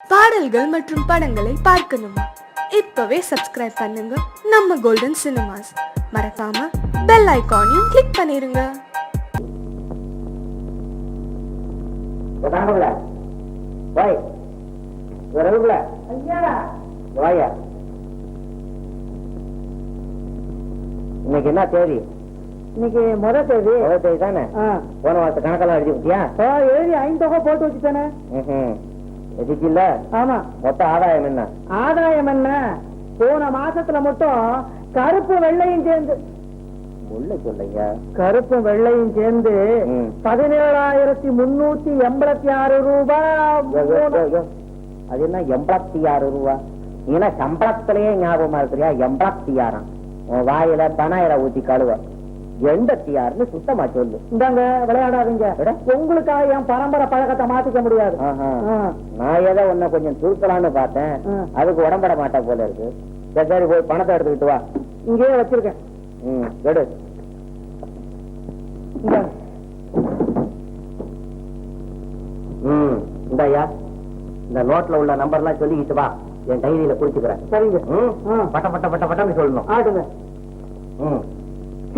பாடல்கள் மற்றும் படங்களை பார்க்கணுமா? இப்பவே சப்ஸ்கிரைப் பண்ணுங்க நம்ம கோல்டன் சினிமாஸ். மறக்காம பெல் ஐகானையும் கிளிக் பண்ணிருங்க. இன்னைக்கு என்ன தேதி? இன்னைக்கு முதல் தேதி தானே? போன மாசம் கணக்கெல்லாம் எழுதி விட்டியா? எழுதி 5 தொகை போட்டு வச்சுட்டானே. எதுக்கில்ல? ஆமா. மொத்த ஆதாயம் என்ன? ஆதாயம் என்ன? போன மாசத்துல மட்டும் கருப்பு வெள்ளையும் சேர்ந்து உள்ள சொல்லையா? கருப்பு வெள்ளையும் சேர்ந்து 17,386 ரூபாய். அது என்ன 86 ரூபா? நீனா சம்பளத்திலேயே ஞாபகமா இருக்கிறியா? 86 உன் வாயில பனாயிர ஊத்தி கழுவ 86ன்னு சுத்தமா சொல்லு. இந்தாங்க விளையாடாதீங்க. உங்களுக்காக என் பரம்பரை பழக்கத்தை மாத்திக்க முடியாது. நான் ஏதோ உன்னை கொஞ்சம் தூக்கலான்னு பார்த்தேன். அதுக்கு உடம்பட மாட்டா போல இருக்கு. சரி போய் பணத்தை எடுத்துக்கிட்டு வா. இங்கேயே வச்சிருக்கேன். எடு. இந்தாயா, இந்த நோட்ல உள்ள நம்பர் எல்லாம் சொல்லிக்கிட்டு வா. என் டைரியில குறிச்சுக்கிறேன். சரிங்க. பட்ட பட்ட பட்ட பட்டம் சொல்லணும். ஆடுங்க.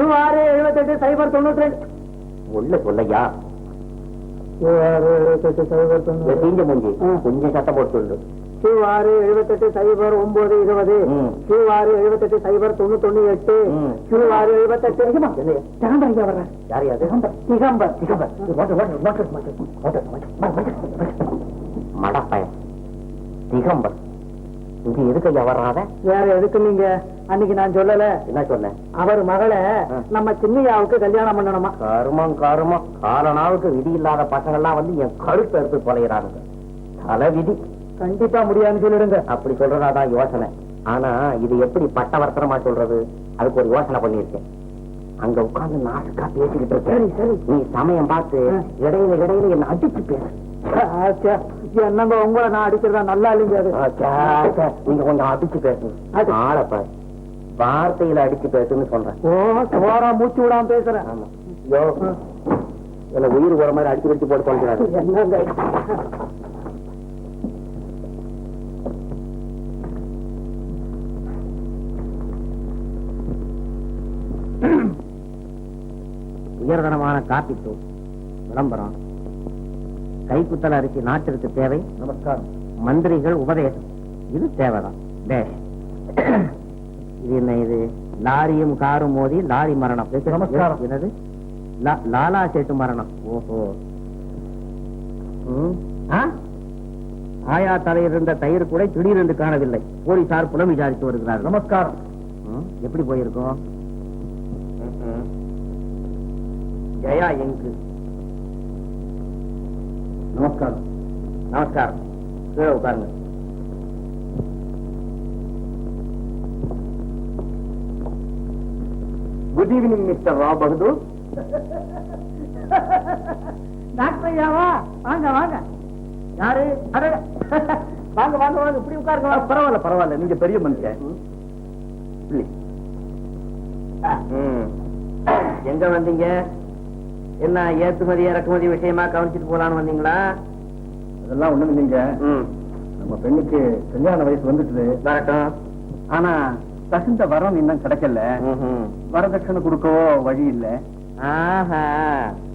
678 உள்ள சொல்லையா? 678 தீஞ்ச மூஞ்சி கொஞ்சம் சத்தம் போட்டு சொல்லு. 678 0920 678 098 மடப்பயன் திகம்பர். இது எதுக்கு வர்றாத? வேற எதுக்கு? நீங்க அன்னைக்கு நான் சொல்லல என்ன சொன்னேன்? அவர் மகளை நம்ம சின்னையாவுக்கு கல்யாணம் பண்ணணுமா? கருமம் கருமம். காலனாவுக்கு விதி இல்லாத பசங்க எல்லாம் வந்து என் கழுத்தை எடுத்து தொலைகிறானுங்க. தலை விதி. கண்டிப்பா முடியாதுன்னு சொல்லிடுங்க. அப்படி சொல்றதாதான் யோசனை. ஆனா இது எப்படி பட்டவர்த்தனமா சொல்றது? அதுக்கு ஒரு யோசனை பண்ணிருக்கேன். அங்க உட்கார்ந்து நாசுக்கா பேசிக்கிட்டு இருக்கேன். சரி நீ சமயம் பார்த்து இடையில இடையில என்ன அடிச்சு பேசு. என்னங்க உங்களை நான் அடிக்கிறதா நல்லா இல்லைங்க. நீங்க கொஞ்சம் அடிச்சு பேசுங்க. ஆளப்ப வார்த்தையில அடிச்சு பேசுன்னு சொல்றேன். மூச்சு விடாம பேசுறேன். ஆமா. யோ என்ன உயிர் போற மாதிரி அடிச்சு வச்சு போட்டு சொல்றாரு. என்னங்க உயர்தரமான காப்பி தூள் விளம்பரம். கைக்குத்தல் அரிசி நாட்டிற்கு தேவை. நமஸ்காரம். மந்திரிகள் உபதேசம் இது தேவைதான். இது என்ன? இது லாரியும் காரும் மோதி லாரி மரணம். நமஸ்காரம். என்னது? லாலா சேட்டு மரணம். ஓஹோ. ஆயா தலையில் இருந்த தயிர் கூட திடீரென்று காணவில்லை. போலீசார் புலம் விசாரித்து வருகிறார். நமஸ்காரம். எப்படி போயிருக்கோம்? ஜயா எங்கு? நமஸ்காரம். நமஸ்காரம். கீழே உட்காருங்க. குட் ஈவினிங் மிஸ்டர் ரா பகதூர். டாக்டர் ஐயாவா? வாங்க வாங்க. யாரு? வாங்க வாங்க வாங்க. இப்படி உட்காருங்க. பரவாயில்ல பரவாயில்ல. நீங்க பெரிய மனுஷன். எங்க வந்தீங்க? என்ன ஏற்றுமதி இறக்குமதி விஷயமா கவனிச்சுட்டு போலான்னு வந்தீங்களா? அதெல்லாம் ஒண்ணும் இல்லைங்க. நம்ம பெண்ணுக்கு கல்யாண வயசு வந்துட்டு வரட்டும். ஆனா தகுந்த வரம் இன்னும் கிடைக்கல. வரதட்சணை கொடுக்கவோ வழி இல்ல. ஆஹா,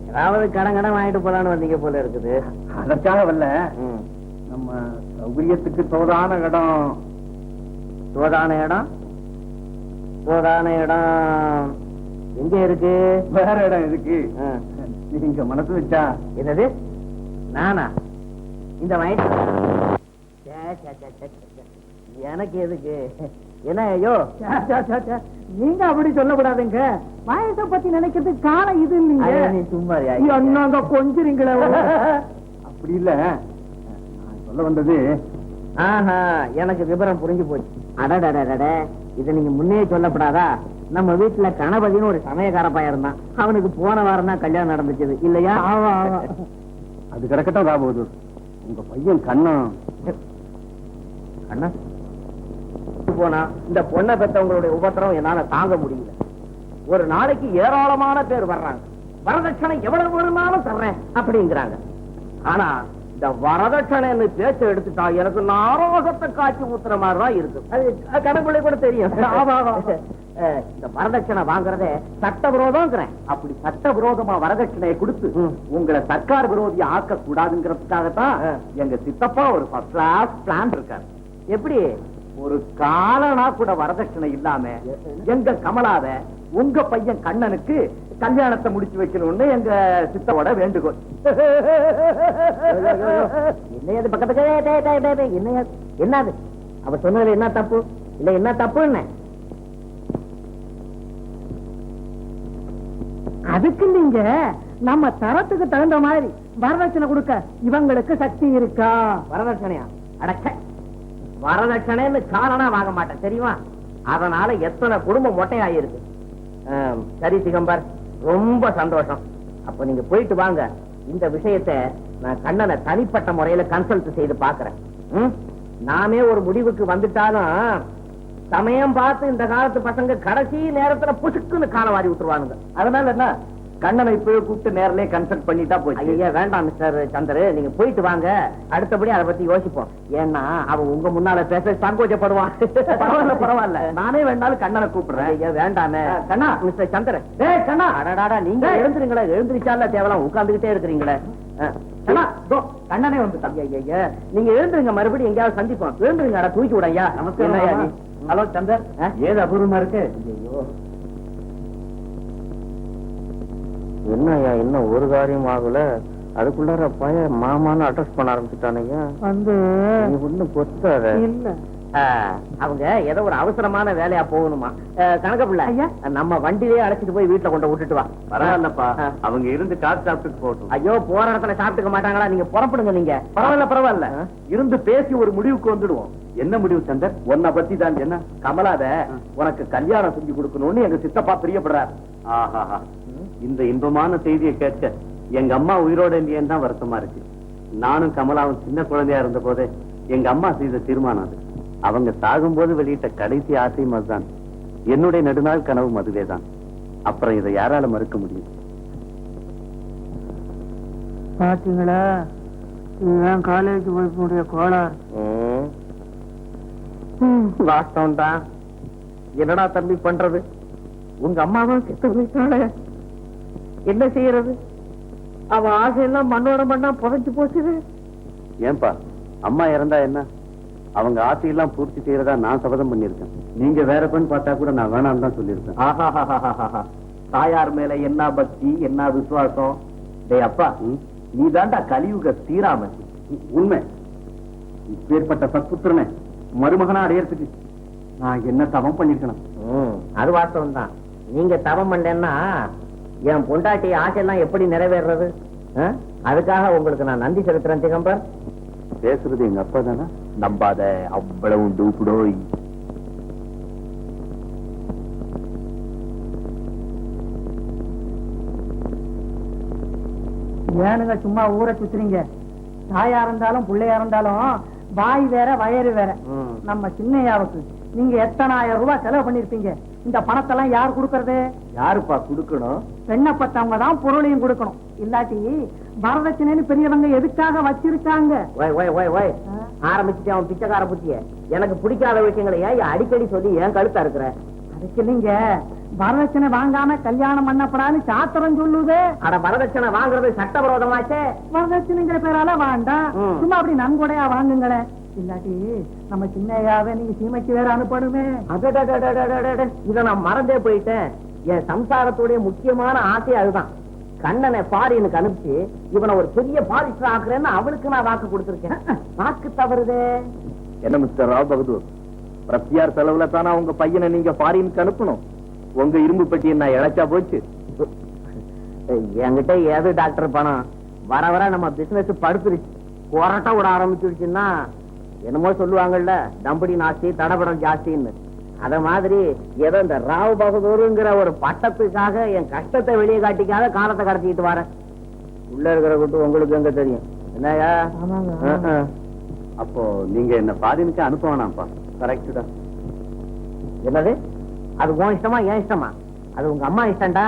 ஏதாவது கடன் வாங்கிட்டு போலான்னு வந்தீங்க போல இருக்குது. அதற்காக வரல. நம்ம சௌகரியத்துக்கு தோதான இடம். தோதான இடம்? தோதான இடம் எங்க இருக்கு? வேற இடம் இருக்கு. நீங்க மனசு வச்சா. என்னது? நானா? இந்த வயசு எனக்கு எதுக்கு? என்ன? ஐயோ நீங்க அப்படி சொல்லக்கூடாதுங்க. வயசை பத்தி நினைக்கிறது காலம் இது இல்லைங்க. நீ சும்மா என்னங்க கொஞ்சீங்களே. அப்படி இல்ல. நான் சொல்ல வந்தது. ஆஹா, எனக்கு விவரம் புரிஞ்சு போச்சு. அடடடட, இதை நீங்க முன்னே சொல்லப்படாதா? நம்ம வீட்டுல கணபதினு ஒரு சமயக்கார பையன் இருந்தான். அவனுக்கு போன வாரம் தான் கல்யாணம் நடந்துச்சு இல்லையா? அது கிடக்கட்டும் ராபோது. உங்க பையன் கண்ணன் அண்ணா போனா இந்த பொண்ணை பெற்றவங்களுடைய உபத்திரம் என்னால தாங்க முடியல. ஒரு நாளைக்கு ஏராளமான பேர் வர்றாங்க. வரதட்சணை எவ்வளவு வேணுமாலும் தர்றேன் அப்படிங்கிறாங்க. ஆனா இந்த வரதட்சணைன்னு பேச்ச எடுத்துட்டா எனக்கு நாரோகத்தை காட்சி ஊத்துற மாதிரிதான் இருக்கு. அது கணக்குள்ளே கூட தெரியும். இந்த வரதட்சணை வாங்குறதே சட்டவிரோதம். அப்படி சட்ட விரோதமா வரதட்சணையை கொடுத்து உங்களை சர்க்கார் விரோதியா ஆக்க கூடாதுங்கிறதுக்காகத்தான் எங்க சித்தப்பா ஒரு ஃபர்ஸ்ட் கிளாஸ் பிளான் இருக்காரு. எப்படி? ஒரு காலனா கூட வரதட்சணை இல்லாம எங்க கமலாவ உங்க பையன் கண்ணனுக்கு கல்யாணத்தை முடிச்சு வைக்கணும்னு எங்க சித்தவோட வேண்டுகோள். என்னையாது பக்கத்துக்கு என்னது அவர் சொன்னதுல என்ன தப்பு இல்ல? என்ன தப்பு? என்ன அதுக்கு நீங்க நம்ம தரத்துக்கு தகுந்த மாதிரி வரதட்சணை கொடுக்க இவங்களுக்கு சக்தி இருக்கா? வரதட்சணையா? அடக்க, வரதட்சணைன்னு காரணா வாங்க மாட்டேன் தெரியுமா? அதனால எத்தனை குடும்பம் மொட்டையாயிருக்கு. சரி சிகம்பர், ரொம்ப சந்தோஷம். அப்ப நீங்க போயிட்டு வாங்க. இந்த விஷயத்தை நான் கண்ணனை தனிப்பட்ட முறையில கன்சல்ட் செய்து பாக்குறேன். நாமே ஒரு முடிவுக்கு வந்துட்டாலும் சமயம் பார்த்து இந்த காலத்து பசங்க கடைசி நேரத்துல புசுக்குன்னு கால வாரி விட்டுருவானுங்க. அதனால என்ன, கண்ணனை இப்பவே கூப்பிட்டு நேரிலே கன்சல்ட் பண்ணிட்டா போய். ஐயா வேண்டாம் மிஸ்டர் சந்திர, நீங்க போயிட்டு வாங்க. அடுத்தபடி அதை பத்தி யோசிப்போம். ஏன்னா அவன் உங்க முன்னால பேச சங்கோச்சப்படுவான். பரவாயில்ல பரவாயில்ல, நானே வேண்டாலும் கண்ணனை கூப்பிடுறேன். ஐயா வேண்டாமே. கண்ணா, மிஸ்டர் சந்திர. டேய் கண்ணா, அடடாடா, நீங்க எழுந்திருங்களே. எழுந்திருச்சால தேவலாம் உட்கார்ந்துகிட்டே இருக்கிறீங்களே. கண்ணா, தோ கண்ணனே வந்துட்டான். ஐயா நீங்க எழுந்துருங்க, மறுபடியும் எங்கேயாவது சந்திப்போம். எழுந்துருங்க, தூக்கி விட. ஐயா நமஸ்காரம். ஹலோ சந்தர், ஏது அபூர்வமா இருக்கு? ஐயோ என்னய்யா, இன்னும் ஒரு காரியம் ஆகல, அதுக்குள்ளார பைய மாமான்னு அட்ரஸ் பண்ண ஆரம்பிச்சுட்டானய்யா. வந்து நீ ஒண்ணும் பொத்தாத. இல்ல, அவங்க ஏதோ ஒரு அவசரமான வேலையா போகணுமா. கணக்க பிள்ளை, ஐயா, நம்ம வண்டியிலே அழைச்சிட்டு போய் வீட்டுல கொண்டு விட்டுட்டு வா. பரவாயில்லப்பா, அவங்க இருந்து காசு சாப்பிட்டு போகட்டும். ஐயோ, போற இடத்துல சாப்பிட்டுக்க மாட்டாங்களா? நீங்க புறப்படுங்க. நீங்க பரவாயில்ல பரவாயில்ல, இருந்து பேசி ஒரு முடிவுக்கு வந்துடுவோம். என்ன முடிவு சந்தர்? உன்னை பத்தி தான். என்ன, கமலாத உனக்கு கல்யாணம் செஞ்சு கொடுக்கணும்னு எங்க சித்தப்பா பிரியப்படுறார். ஆஹா, இந்த இன்பமான செய்தியை கேட்க எங்க அம்மா உயிரோட இல்லையேன்னு தான் வருத்தமா இருக்கு. நானும் கமலாவும் சின்ன குழந்தையா இருந்த போதே எங்க அம்மா செய்த தீர்மானம் அது. அவங்க சாகும்போது வெளியிட்ட கடைசி ஆசையும் அதுதான். என்னுடைய நெடுநாள் கனவும் அதுவேதான். அப்புறம் இதை யாரால மறுக்க முடியும்? பாத்தீங்களா, இதுதான் காலேஜ் போய் கோளாறு. வாஸ்தவம் தான். என்னடா தம்பி பண்றது? உங்க அம்மாவும் செத்து போயிட்டாளே, என்ன செய்யறது? அவ ஆசையெல்லாம் மண்ணோட மண்ணா புதைச்சு போச்சு. ஏன்பா, அம்மா இறந்தா என்ன, அவங்க ஆசையெல்லாம் பூர்த்தி செய்யறதா நான் சபதம் பண்ணிருக்கேன். நீங்க வேற பெண் பார்த்தா கூட நான் வேணாம் தான் சொல்லியிருக்கேன். ஆஹா, தாயார் மேல என்ன பக்தி, என்ன விசுவாசம். டேய் அப்பா, நீ தாண்டா கலியுக ஸ்ரீராமன். உண்மை, இப்பேற்பட்ட சத்புத்திரனை மருமகனா அடையறதுக்கு நான் என்ன தவம் பண்ணிருக்கணும்? அது வாஸ்தவம் தான். நீங்க தவம் பண்ணலன்னா என் பொண்டாட்டி ஆசையெல்லாம் எப்படி நிறைவேறது? அதுக்காக உங்களுக்கு நான் நன்றி செலுத்துறேன் திகம்பர். பேசுறது எங்க அப்பா தானே, நம்பாத. அவ்வளவு டூப்புடோய். ஏனுங்க சும்மா ஊரை சுத்துறீங்க? தாயா இருந்தாலும் பிள்ளையா இருந்தாலும் வாய் வேற வயறு வேற. நம்ம சின்னையாவுக்கு நீங்க எத்தனாயிரம் ரூபாய் செலவு பண்ணிருப்பீங்க. இந்த பணத்தெல்லாம் யார் கொடுக்கறது? யாருப்பா கொடுக்கணும்? பெண்ணை பத்தவங்க தான் பொருளையும் கொடுக்கணும். இல்லாட்டி வரதட்சணைன்னு பெரியவங்க எதுக்காக வச்சிருக்காங்க? ஆரம்பிச்சுட்டு அவன் பிச்சைக்கார புத்திய. எனக்கு பிடிக்காத விஷயங்களை ஏன் அடிக்கடி சொல்லி ஏன் கழுத்தா இருக்கிற? அதுக்கு நீங்க வரதட்சணை வாங்காம கல்யாணம் பண்ணப்படான்னு சாத்திரம் சொல்லுது. அட, வரதட்சணை வாங்குறது சட்டவிரோதமாச்சே. வரதட்சணைங்கிற பேரால வேண்டாம், சும்மா அப்படி நன்கொடையா வாங்குங்களேன். இல்லாட்டி நம்ம சின்னையாவே நீங்க சீமைக்கு வேற அனுப்பணுமே. இத நான் மறந்தே போயிட்டேன். என் சம்சாரத்துடைய முக்கியமான ஆசை அதுதான். கண்ணனை ஃபாரினுக்கு அனுப்பிச்சு இவனை ஒரு பெரிய பாலிஸ்டர் ஆக்குறேன்னு அவனுக்கு நான் வாக்கு கொடுத்திருக்கேன். வாக்கு தவறுதே. என்ன மிஸ்டர் ராவ் பகதூர், பிரத்தியார் செலவுல தானே உங்க பையனை நீங்க ஃபாரினுக்கு அனுப்பணும். உங்க இரும்பு பெட்டியை நான் இழைச்சா போச்சு. என்கிட்ட ஏது டாக்டர் பணம்? வர வர நம்ம பிசினஸ் படுத்துருச்சு. கொரட்டை விட ஆரம்பிச்சுடுச்சுன்னா என்னமோ சொல்லுவாங்கல்ல, தம்படி நாஸ்தி தடபடம் ஜாஸ்தின்னு. அத மாதிரி ஏதோ இந்த ராவ் பகதூருங்கிற ஒரு பட்டத்துக்காக என் கஷ்டத்தை வெளியே காட்டிக்காத காலத்தை கடத்திட்டு வரேன். உள்ள இருக்கிற கூட்டு உங்களுக்கு எங்க தெரியும்? என்னயா? அப்போ நீங்க என்ன ஃபாரினுக்கு அனுப்ப வேணாம்ப்பா. கரெக்ட் தான். என்னது? அது உன் இஷ்டமா ஏன் இஷ்டமா? அது உங்க அம்மா இஷ்டம்டா.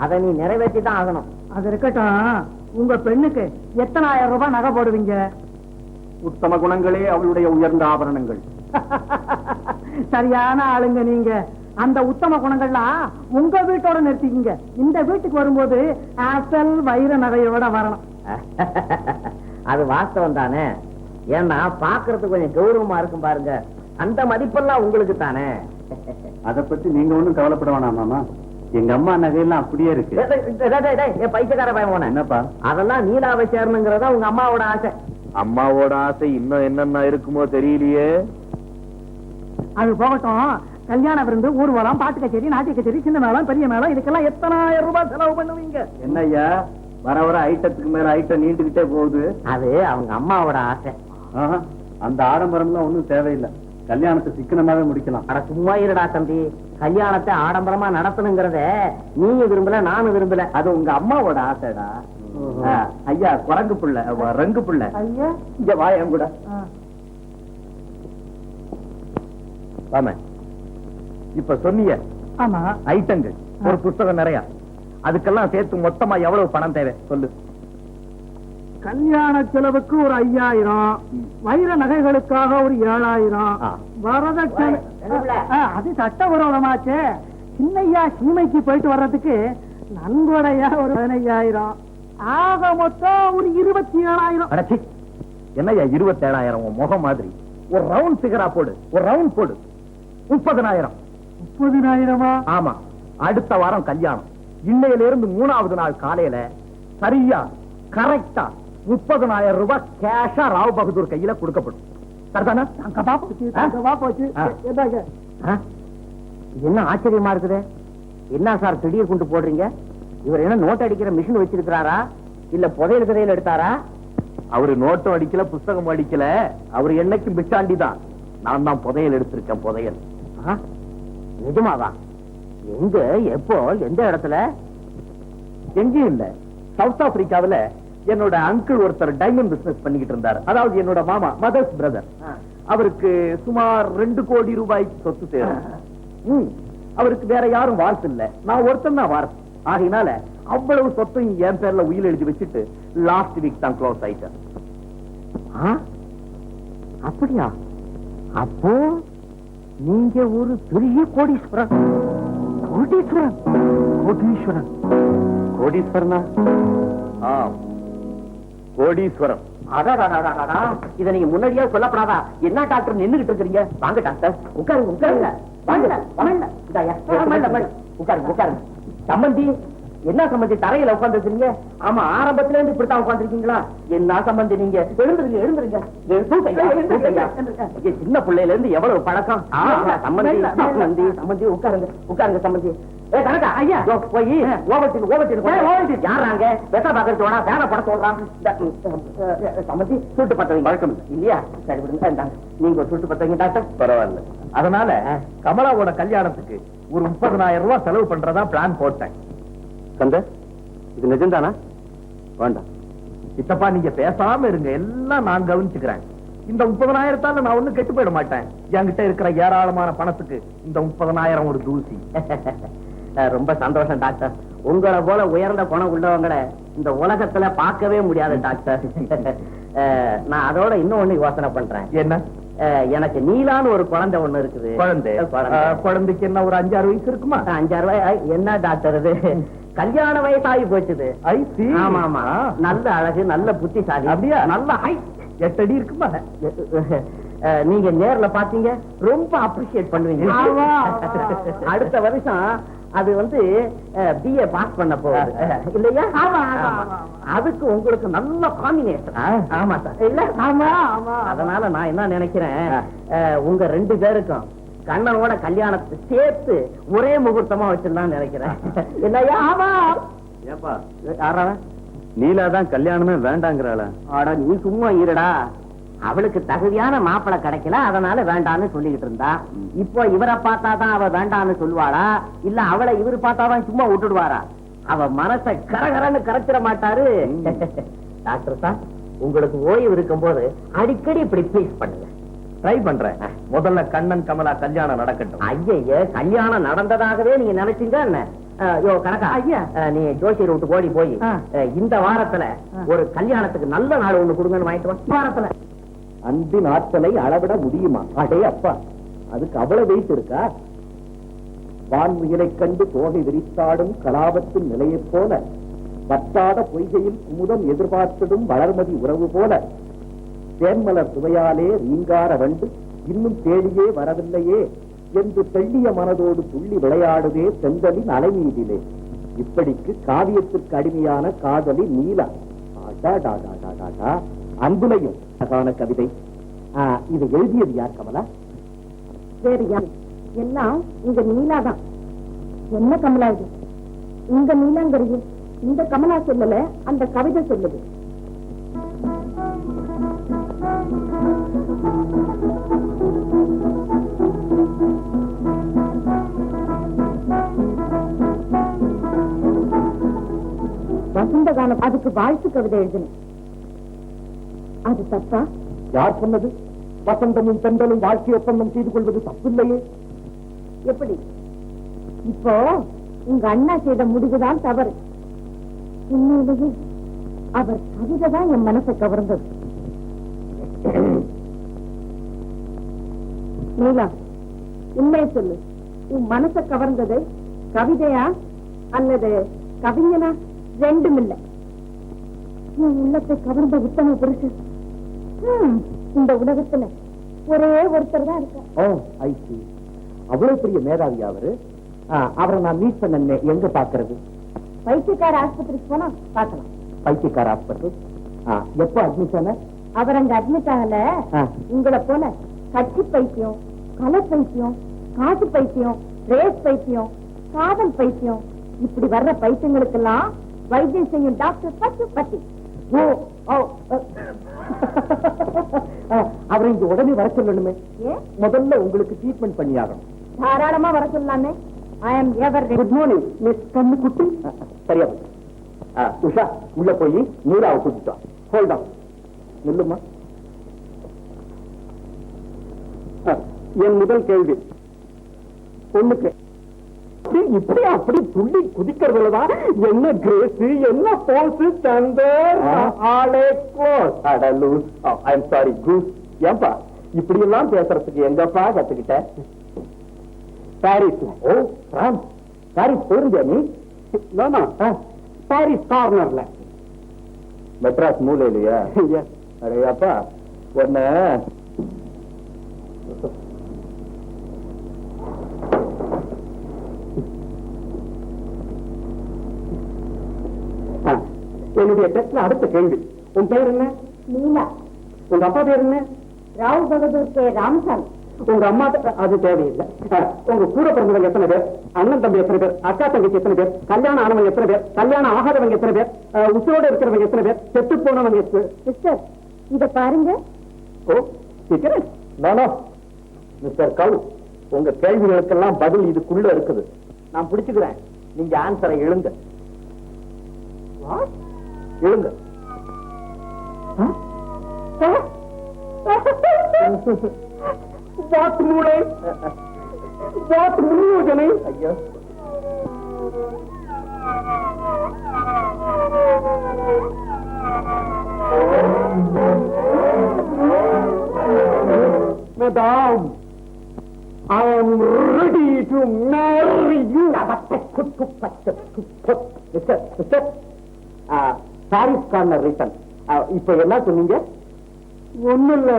அதை நீ நிறைவேற்றி தான் ஆகணும். அது இருக்கட்டும், உங்க பெண்ணுக்கு எத்தனாயிரம் ரூபாய் நகை போடுவீங்க? உத்தம குணங்களே அவளுடைய உயர்ந்த ஆபரணங்கள். சரியான ஆளுங்க நீங்க. அந்த உத்தம குணங்கள்லாம் உங்க வீட்டோட நிறுத்திக்கிங்க. இந்த வீட்டுக்கு வரும்போது அசல் வைர நகையோட வரணும். அது வாஸ்தவம் தானே. ஏன்னா பாக்குறதுக்கு கொஞ்சம் கௌரவமா இருக்கும் பாருங்க. அந்த மதிப்பெல்லாம் உங்களுக்கு தானே. அதை பத்தி நீங்க ஒண்ணும் கவலைப்பட வேணாம் மாமா. எங்க அம்மா நகையெல்லாம் அப்படியே இருக்கு. பைசக்கார பயமான என்னப்பா? அதெல்லாம் நீலாவை சேரணுங்கிறதா உங்க அம்மாவோட ஆசை. அம்மாவோட ஆசை இன்னும் என்னென்ன இருக்குமோ தெரியலையே. அது போகட்டும். கல்யாண விருந்து, ஊர்வலம், பாட்டு கச்சேரி, நாட்டிய கச்சேரி, சின்ன மேளம், பெரிய மேளம், இதுக்கெல்லாம் எத்தனாயிரம் ரூபாய் செலவு பண்ணுவீங்க? என்னய்யா வர வர ஐட்டத்துக்கு மேல ஐட்டம் நீண்டுகிட்டே போகுது. அது அவங்க அம்மாவோட ஆசை. அந்த ஆடம்பரம்லாம் ஒண்ணும் தேவையில்லை. கல்யாணத்தை சிக்கனமாவே முடிக்கலாம். அட சும்மா இருடா தம்பி. கல்யாணத்தை ஆடம்பரமா நடத்தணுங்கிறத நீங்க விரும்பல, நானும் விரும்பல. அது உங்க அம்மாவோட ஆசைடா. ஐயா குரங்கு புள்ள, ரங்கு புள்ள, ஐயா இங்க வாயம் கூட. ஆமா, இப்ப சொன்னிய ஆமா ஐட்டங்கள் ஒரு புஸ்தகம் நிறைய. அதுக்கெல்லாம் சேர்த்து மொத்தமா எவ்வளவு பணம் தேவை சொல்லு. கல்யாண செலவுக்கு ஒரு 5000, வைர நகைகளுக்காக ஒரு 7000, வரதட்சணை அது சட்டவிரோதமாச்சே. சின்னையா சீமைக்கு போயிட்டு வர்றதுக்கு நன்கொடையா ஒரு 15000, ஆக மொத்தம் ஒரு 27000. என்னய்யா 27000 முகம் மாதிரி? ஒரு ரவுண்ட் பிகரா போடு, ஒரு ரவுண்ட் போடு. 30000. 30000? ஆமா, அடுத்த வாரம் கல்யாணம். இன்னையில இருந்து 3வது நாள் காலையில சரியா கரெக்டா 30000 ரூபாய் கேஷா ராவ் பகதூர் கையில கொடுக்கப்படும். சரிதானா? என்ன ஆச்சரியமா இருக்குது. என்ன சார் திடீர் கொண்டு போடுறீங்க? இவர் என்ன நோட் அடிக்கிற மிஷின் வச்சிருக்கிறாரா, இல்ல புதையல் கதையில எடுத்தாரா? அவரு நோட்டும் அடிக்கல, புஸ்தகம் அடிக்கல. அவரு என்னைக்கும் பிச்சாண்டி தான். நான் தான் புதையல் எடுத்திருக்கேன். புதையல். நிஜமாவா? எங்க, எப்போ, எந்த இடத்துல? எங்கேயும் இல்ல, சவுத் ஆப்பிரிக்காவில என்னோட அங்கிள் ஒருத்தர் டைமண்ட் பிசினஸ் பண்ணிக்கிட்டு இருந்தார். அதாவது என்னோட மாமா, மதர்ஸ் பிரதர். அவருக்கு சுமார் 2 கோடி ரூபாய் சொத்து சேரும். அவருக்கு வேற யாரும் வாரிசு இல்ல, நான் ஒருத்தன் தான் வாரிசு. ஆகையினால அவ்வளவு சொத்தையும் என் பேர்ல உயில் எழுதி வச்சுட்டு லாஸ்ட் வீக் தான் க்ளோஸ் ஆயிட்டேன். அப்படியா? அப்போ நீங்க ஒரு பெரிய கோடீஸ்வரன். கோடீஸ்வரன்? கோடீஸ்வரன்? கோடீஸ்வரனா? கோடீஸ்வரம். இத நீங்க முன்னாடியே சொல்லப்படாதா? என்ன டாக்டர் நின்னுகிட்டு இருக்கிறீங்க? வாங்க டாக்டர், உட்காருங்க உட்காருங்க. உட்காருங்க உட்காருங்க. சம்பந்தி, என்ன சம்பந்தி தரையில உட்கார்ந்து இருக்கீங்க? ஆமா, ஆரம்பத்துல இருந்து இப்படித்தான் உட்கார்ந்துருக்கீங்களா? என்ன சம்பந்தி நீங்க? எழுந்துருங்க எழுந்துருங்க. சின்ன பிள்ளையில இருந்து எவ்வளவு பழக்கம். சம்பந்தி சம்பந்தி சம்பந்தி உட்காருங்க உட்காருங்க. சம்பந்தி ஐயா போய் யாராங்க வெட்ட பாக்கிறோட வேலை பட சொல்றான். சம்பந்தி சுட்டு பத்தவங்க வழக்கம் இல்லையா? சரி விடுங்க, நீங்க ஒரு சுட்டு பத்தவங்க டாக்டர். பரவாயில்ல. அதனால கமலாவோட கல்யாணத்துக்கு ஒரு 30000 ரூபாய் செலவு பண்றதா பிளான் போட்டேன். கந்த, இது நிஜம்தானா? வேண்டாம் சித்தப்பா, நீங்க பேசாம இருங்க, எல்லாம் நான் கவனிச்சுக்கிறேன். இந்த 30000 நான் ஒண்ணும் கெட்டு போயிட மாட்டேன். என்கிட்ட இருக்கிற ஏராளமான பணத்துக்கு இந்த 30000 ஒரு தூசி. ரொம்ப சந்தோஷம் டாக்டர். உங்களை போல உயர்ந்த குணம் உள்ளவங்களை இந்த உலகத்துல பார்க்கவே முடியாது டாக்டர். நான் அதோட இன்னொன்னு யோசனை பண்றேன். என்ன? எனக்கு நீலான்னு ஒரு குழந்தை ஒண்ணு இருக்குது. குழந்தைக்கு என்ன ஒரு 5-6 வயசு இருக்குமா? 5-6 வயசு? என்ன டாக்டர் இது, கல்யாண வயசாகி போச்சுது. ஆமா ஆமா, நல்ல அழகு, நல்ல புத்திசாலி. அப்படியா? நல்ல ஹைட், 8 அடி இருக்குமா? நீங்க நேர்ல பாத்தீங்க, ரொம்ப அப்ரிஷியேட் பண்ணுவீங்க. அடுத்த வருஷம் அது வந்து BA பாஸ் பண்ண போகுது இல்லையா? அதுக்கு உங்களுக்கு நல்ல காம்பினேஷன். ஆமா சார், இல்ல? ஆமா ஆமா. அதனால நான் என்ன நினைக்கிறேன், உங்க 2 பேருக்கும் கண்ணனோட கல்யாணத்தை சேர்த்து ஒரே முகூர்த்தமா வச்சிடலாம்னு நினைக்கிறேன். இல்லையா? ஆமா. ஏப்பா, யாரா? நீலாதான் கல்யாணமே வேண்டாங்கிறாளா? ஆடா நீ சும்மா இருடா. அவளுக்கு தகுதியான மாப்பிளை கிடைக்கல, அதனால வேண்டான்னு சொல்லிக்கிட்டு இருந்தா. இப்போ இவரை பார்த்தாதான் அவ வேண்டான்னு சொல்லுவாளா, இல்ல அவளை இவரு பார்த்தாதான் சும்மா விட்டுடுவாரா? அவ மனசை கரகரன்னு கரைச்சிட மாட்டாரு. டாக்டர் சார், உங்களுக்கு ஓய்வு இருக்கும் போது அடிக்கடி இப்படி ப்ளீஸ் பண்ணுங்க. ட்ரை பண்றேன். முதல்ல கண்ணன் கமலா கல்யாணம் நடக்கட்டும். ஐய, கல்யாணம் நடந்ததாகவே நீங்க நினைச்சீங்க என்ன? யோ கணக்கா ஐயா. நீ ஜோசியர் விட்டு ஓடி போய் ஆ. இந்த வாரத்துல ஒரு கல்யாணத்துக்கு நல்ல நாள் ஒண்ணு கொடுங்கன்னு வாங்கிட்டு வா. வாரத்துல அன்பின் ஆற்றலை அளவிட முடியுமா? அடே அப்பா, அதுக்கு அவ்வளவு வெயிட் இருக்கா? வான்முயலை கண்டு தோகை விரித்தாடும் கலாபத்தின் நிலையைப் போல, வற்றாத பொய்கையில் குமுதம் எதிர்பார்த்ததும் வளர்மதி உறவு போல, தேன்மலர் சுவையாலே ரீங்கார வண்டு இன்னும் தேடியே வரவில்லையே என்று தெள்ளிய மனதோடு துள்ளி விளையாடுதே செந்தலின் அலைமீதிலே. இப்படிக்கு காவியத்திற்கு அடிமையான காதலி நீலா. அன்புலையும் அழகான கவிதை. இது எழுதியது யார் கமலா? வேறு யார்? எல்லாம் இங்க நீலாதான். என்ன கமலா இது? இங்க நீலாங்கிறது இந்த கமலா சொல்லல, அந்த கவிதை சொல்லுது. வசந்த காலம் அதுக்கு வாழ்த்து கவிதை எழுதணும். அது தப்பா? யார் சொன்னது? வசந்தமும் பெண்களும் வாழ்க்கை ஒப்பந்தம் செய்து கொள்வது தப்பில்லையே. எப்படி? இப்போ உங்க அண்ணா செய்த முடிவுதான் தவறு. உண்மையிலேயே அவர் கவிதை தான் என் மனசை கவர்ந்தது. நீலா, உண்மையை சொல்லு, உன் மனசை கவர்ந்தது கவிதையா அல்லது கவிஞனா? ரெண்டும் இல்லை. உன் உள்ளத்தை கவர்ந்த உத்தம புருஷன் இந்த உலகத்துல ஒரே ஒருத்தர் தான் இருக்க. ஓ, ஐ see. அவ்வளவு பெரிய மேதாவி அவரு. அவரை நான் மீட் பண்ண எங்க பாக்குறது? பைத்தியக்கார ஆஸ்பத்திரிக்கு போனா பார்க்கலாம். பைத்தியக்கார ஆஸ்பத்திரி எப்போ அட்மிட் ஆன? அவர் அங்க அட்மிட் ஆகல. உங்களை போல கட்சி பைத்தியம், கலை பைத்தியம், காசு பைத்தியம், ரேஸ் பைத்தியம், காதல் பைத்தியம், இப்படி வர்ற பைத்தியங்களுக்கெல்லாம் வைத்தியம் செய்யும் டாக்டர் பத்து பத்தி. அவரை இங்க உடனே வர சொல்லணுமே. ஏன்? முதல்ல உங்களுக்கு ட்ரீட்மெண்ட் பண்ணி ஆகணும். தாராளமா வர சொல்லலாமே. I am ever ready. Good morning miss கண்ணு குட்டி. சரியா உஷா, உள்ள போய் நீராவை குடிச்சா. ஹோல்ட் ஆன், நில்லுமா. என் முதல் கேள்வி பொண்ணுக்கு இப்படி அப்படி துள்ளி குதிக்கிறதுலதான் என்ன கிரேஸ், என்ன போஸ், தந்தர் ஆளே க்ளோஸ் அடலூஸ். ஐ எம் சாரி கூஸ். ஏன்பா இப்படி எல்லாம் பேசுறதுக்கு எங்கப்பா கத்துக்கிட்ட? பாரிஸ். Oh, France. பாரிஸ் போயிருந்தியா நீ? பாரிஸ் கார்னர்ல, மெட்ராஸ் மூலையிலையா? அடையாப்பா ஒன்ன என்னுடைய டெஸ்ட்ல அடுத்த கேள்வி. உன் பேர் என்ன? நீலா. உங்க அப்பா பேர் என்ன? ராவ் பகதூர் கே ராமசாமி. உங்க அம்மா அது தேவையில்லை. உங்க கூட பிறந்தவங்க எத்தனை பேர்? அண்ணன் தம்பி எத்தனை பேர்? அக்கா தங்கச்சி எத்தனை பேர்? கல்யாணம் ஆனவங்க எத்தனை பேர்? கல்யாணம் ஆகாதவங்க எத்தனை பேர்? உசுரோட இருக்கிறவங்க எத்தனை பேர்? செத்து போனவங்க எத்தனை? சிஸ்டர், இத பாருங்க. ஓ, சீக்கிரம். நானோ மிஸ்டர் கவு, உங்க கேள்விகளுக்கெல்லாம் பதில் இதுக்குள்ள இருக்குது. நான் பிடிச்சுக்கிறேன். நீங்க ஆன்சரை எழுங்க. எழுங்க. வாட் மூளை, வாட் முனியோஜனை. ஐயோ, madam, I am ready to marry you. Mister Parry's Corner return. இப்ப என்ன சொன்னீங்க? ஒண்ணும் இல்ல,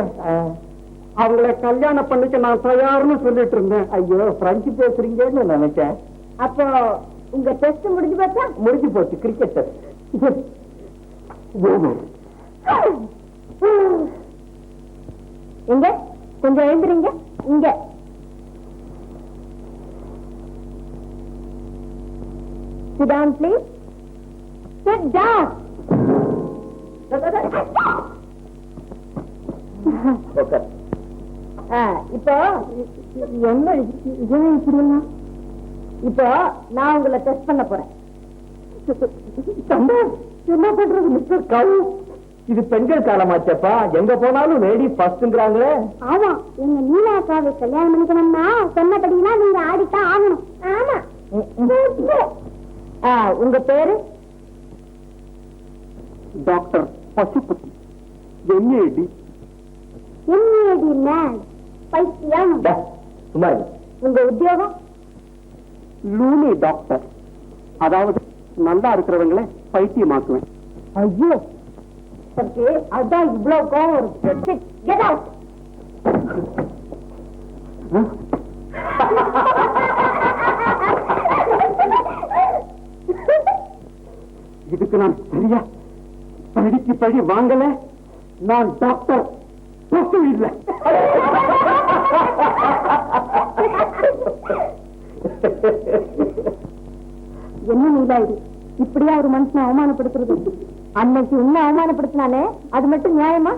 அவங்களை கல்யாணம் பண்ணிக்க நான் தயார்னு சொல்லிட்டு இருந்தேன். ஐயோ, பிரெஞ்சு பேசுறீங்கன்னு நினைச்சேன். அப்போ உங்க டெஸ்ட் முடிஞ்சு பார்த்தா? முடிஞ்சு போச்சு. Cricket test. எங்க கொஞ்சம் எழுந்துறீங்க. இங்க sit down please. Sit down. Okay. இப்போ என்ன இப்போ நான் உங்களை டெஸ்ட் பண்ண போறேன். என்ன பண்றது மிஸ்டர் கவு? இது பெண்கள் காலமாச்சப்பா. எங்க போனாலும் லேடி ஃபர்ஸ்ட்ங்கறாங்களே. ஆமா, எங்க நீலாக்காவை கல்யாணம் பண்ணிக்கணும்னா சொன்னபடினா நீங்க ஆடித்தான் ஆகணும். ஆமா. உங்க பேரு? Doctor Pasupathi, MAT. MAT man, பைத்தியம். சும்மா இரு. உங்க உத்தியோகம்? லூனி டாக்டர், அதாவது நல்லா இருக்கிறவங்கள பைத்தியமாக்குவேன். ஐயோ, அதான் இவ்வளவு கோவம் இருக்கு. Get out. இதுக்கு நான் சரியா படிக்கு பழி வாங்கல. நான் டாக்டர் பசு இல்லை. என்ன நீலா இது? இப்படியா ஒரு மனுஷனை அவமானப்படுத்துறது? அன்னைக்கு உன்னை அவமானப்படுத்தினாலே அது மட்டும் நியாயமா?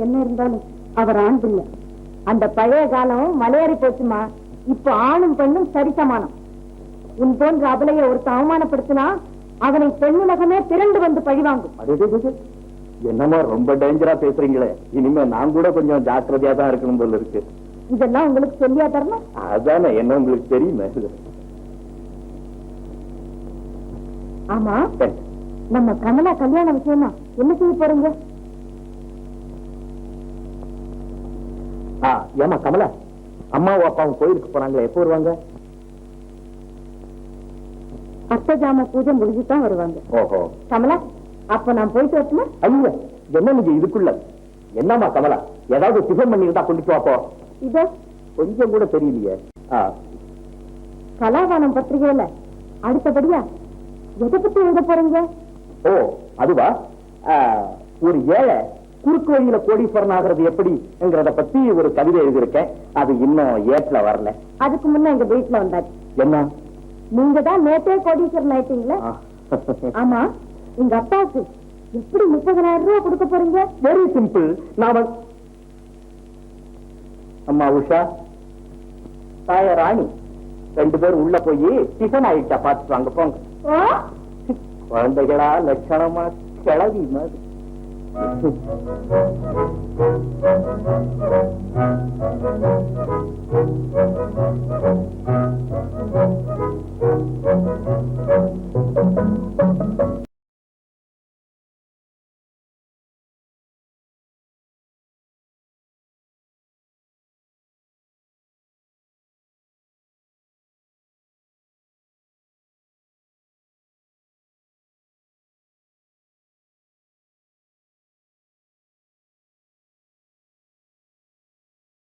என்ன இருந்தாலும் அவர் ஆண் பிள்ளை. அந்த பழைய காலம் மலையேறி போச்சுமா. இப்ப ஆணும் பெண்ணும் சரிசமானம். உன் போன்ற அபலைய ஒருத்த அவமானப்படுத்தினா அவனை பெண்ணுலகமே திரண்டு வந்து பழிவாங்கும். என்னமா ரொம்ப டேஞ்சரா பேசுறீங்களே. இனிமே நான் கூட கொஞ்சம் ஜாக்கிரதையா தான் இருக்கணும் போல இருக்கு. இதெல்லாம் உங்களுக்கு சொல்லியா தரணும்? அதானே, என்ன உங்களுக்கு தெரியுமே. ஆமா, நம்ம கமலா கல்யாண விஷயமா என்ன செய்ய போறீங்க? ஏமா கமலா, அம்மாவும் அப்பாவும் கோயிலுக்கு போனாங்களே, எப்போ வருவாங்க? அர்த்தஜாம பூஜை முடிஞ்சுதான் வருவாங்க. ஓஹோ. கமலா, அப்ப நான் போயிட்டு வரட்டுமா? ஐயா, என்ன நீங்க இதுக்குள்ள என்னமா கமலா, ஏதாவது டிஃபன் பண்ணிக்கிட்டா கொண்டு வாப்போ. இதோ கொஞ்சம் கூட தெரியலையே. கலாதானம் பத்திரிகையில அடுத்தபடியா எதை பத்தி எழுத போறீங்க? ஓ, அதுவா? ஒரு ஏழை குறுக்கு வழியில கோடீஸ்வரன் ஆகிறது எப்படிங்கிறத பத்தி ஒரு கவிதை எழுதியிருக்கேன். அது இன்னும் ஏட்ல வரல. அதுக்கு முன்ன எங்க வீட்டுல வந்தாச்சு. என்ன? நீங்க தான் நேத்தே கோடீஸ்வரன் ஆயிட்டீங்களா? ஆமா, எங்க அப்பாவுக்கு எப்படி 30,000 ரூபாய் கொடுக்க போறீங்க? Very simple. நான் அம்மா உஷா, தாய ராணி, 2 பேரும் உள்ள போய் டிஃபன் ஆயிட்டா பார்த்துட்டு வாங்க போங்க. குழந்தைகளா லட்சணமா கிளவி மாதிரி.